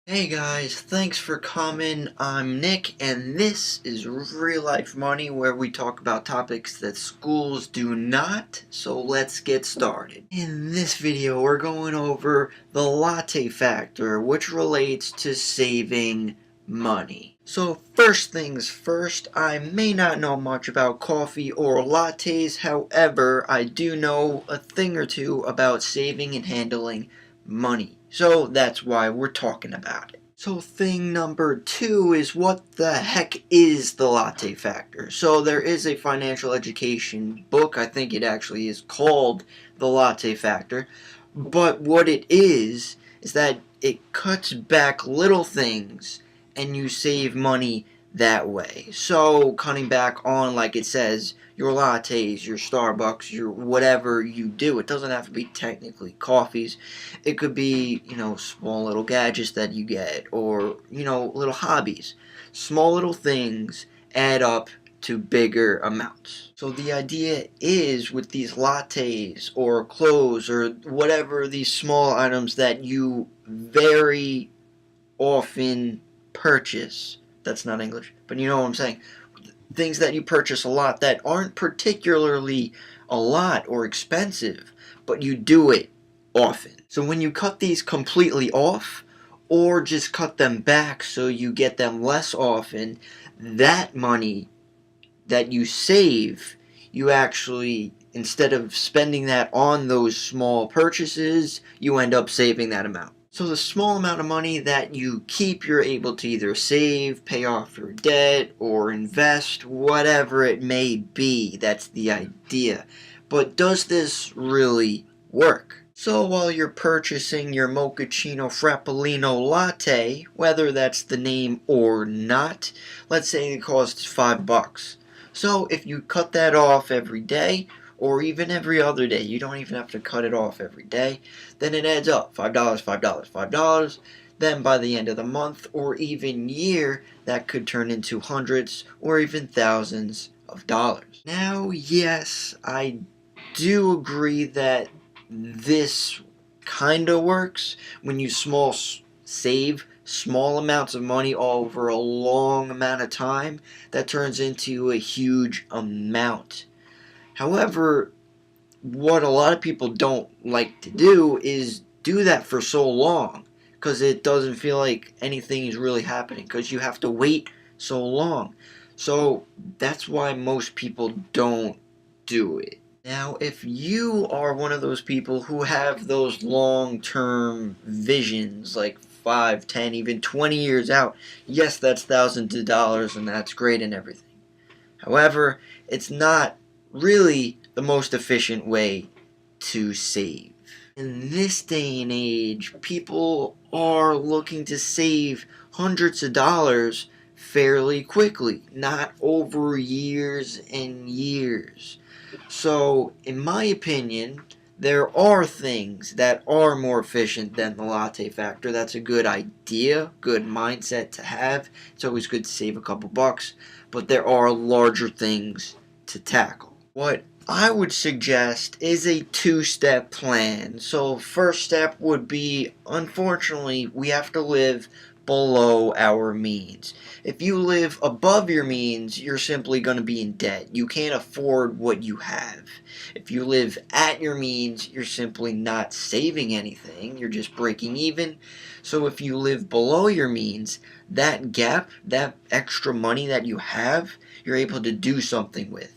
Hey guys, thanks for coming. I'm Nick, and this is Real Life Money, where we talk about topics that schools do not. So let's get started. In this video, we're going over the Latte Factor, which relates to saving money. So first things first, I may not know much about coffee or lattes, however, I do know a thing or two about saving and handling money. So that's why we're talking about it. So thing number two is, what the heck is the Latte Factor? So there is a financial education book, I think it actually is called The Latte Factor, but what it is that it cuts back little things and you save money that way. So cutting back on, like it says, your lattes, your Starbucks, your whatever you do. It doesn't have to be technically coffees. It could be, small little gadgets that you get, or, little hobbies. Small little things add up to bigger amounts. So the idea is, with these lattes or clothes or whatever, these small items that you very often purchase. That's not English, but you know what I'm saying. Things that you purchase a lot that aren't particularly a lot or expensive, but you do it often. So when you cut these completely off, or just cut them back so you get them less often, that money that you save, you actually, instead of spending that on those small purchases, you end up saving that amount. So the small amount of money that you keep, you're able to either save, pay off your debt, or invest, whatever it may be. That's the idea. But does this really work? So while you're purchasing your mochaccino frappellino latte, whether that's the name or not, let's say it costs $5. So if you cut that off every day, or even every other day, you don't even have to cut it off every day, then it adds up. $5, $5, $5. Then by the end of the month or even year, that could turn into hundreds or even thousands of dollars. Now, yes, I do agree that this kind of works when you save small amounts of money over a long amount of time. That turns into a huge amount. However, what a lot of people don't like to do is do that for so long, because it doesn't feel like anything is really happening, because you have to wait so long. So that's why most people don't do it. Now, if you are one of those people who have those long-term visions, like 5, 10, even 20 years out, yes, that's thousands of dollars and that's great and everything. However, it's not really the most efficient way to save. In this day and age, people are looking to save hundreds of dollars fairly quickly, not over years and years. So, in my opinion, there are things that are more efficient than the Latte Factor. That's a good idea, good mindset to have. It's always good to save a couple bucks, but there are larger things to tackle. What I would suggest is a two-step plan. So first step would be, unfortunately, we have to live below our means. If you live above your means, you're simply going to be in debt. You can't afford what you have. If you live at your means, you're simply not saving anything. You're just breaking even. So if you live below your means, that gap, that extra money that you have, you're able to do something with.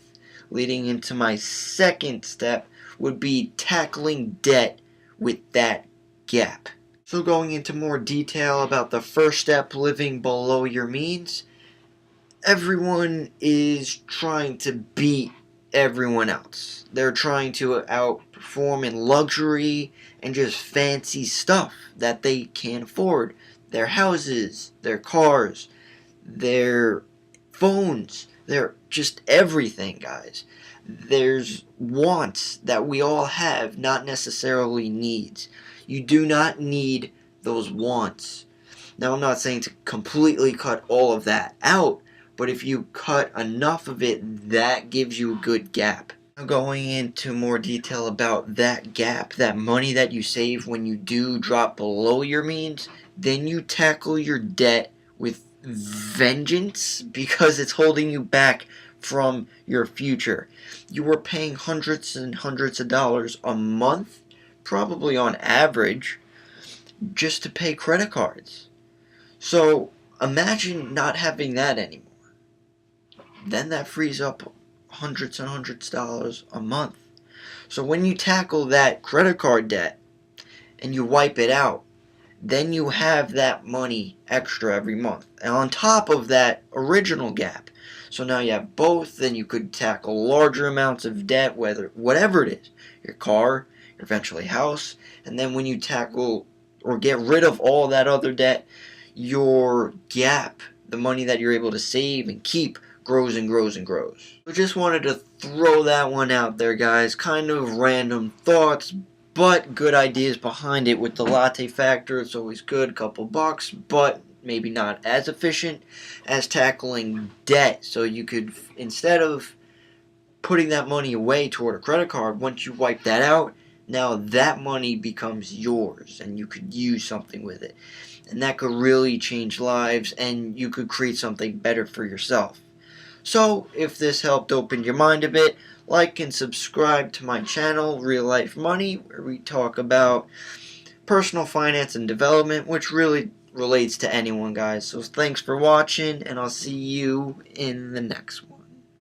Leading into my second step would be tackling debt with that gap. So going into more detail about the first step, living below your means, everyone is trying to beat everyone else. They're trying to outperform in luxury and just fancy stuff that they can't afford. Their houses, their cars, their phones, their just everything, guys. There's wants that we all have, not necessarily needs. You do not need those wants. Now, I'm not saying to completely cut all of that out, but if you cut enough of it, that gives you a good gap. Now, going into more detail about that gap, that money that you save when you do drop below your means, then you tackle your debt with vengeance because it's holding you back from your future. You were paying hundreds and hundreds of dollars a month, probably on average, just to pay credit cards. So imagine not having that anymore. Then that frees up hundreds and hundreds of dollars a month. So when you tackle that credit card debt and you wipe it out, then you have that money extra every month. And on top of that original gap. So now you have both, then you could tackle larger amounts of debt, whatever it is, your car, your eventually house, and then when you tackle or get rid of all that other debt, your gap, the money that you're able to save and keep, grows and grows and grows. So just wanted to throw that one out there, guys. Kind of random thoughts, but good ideas behind it. With the Latte Factor, it's always good, couple bucks, but maybe not as efficient as tackling debt. So you could, instead of putting that money away toward a credit card, once you wipe that out, now that money becomes yours and you could use something with it. And that could really change lives, and you could create something better for yourself. So, if this helped open your mind a bit, like and subscribe to my channel, Real Life Money, where we talk about personal finance and development, which really relates to anyone, guys. So thanks for watching, and I'll see you in the next one.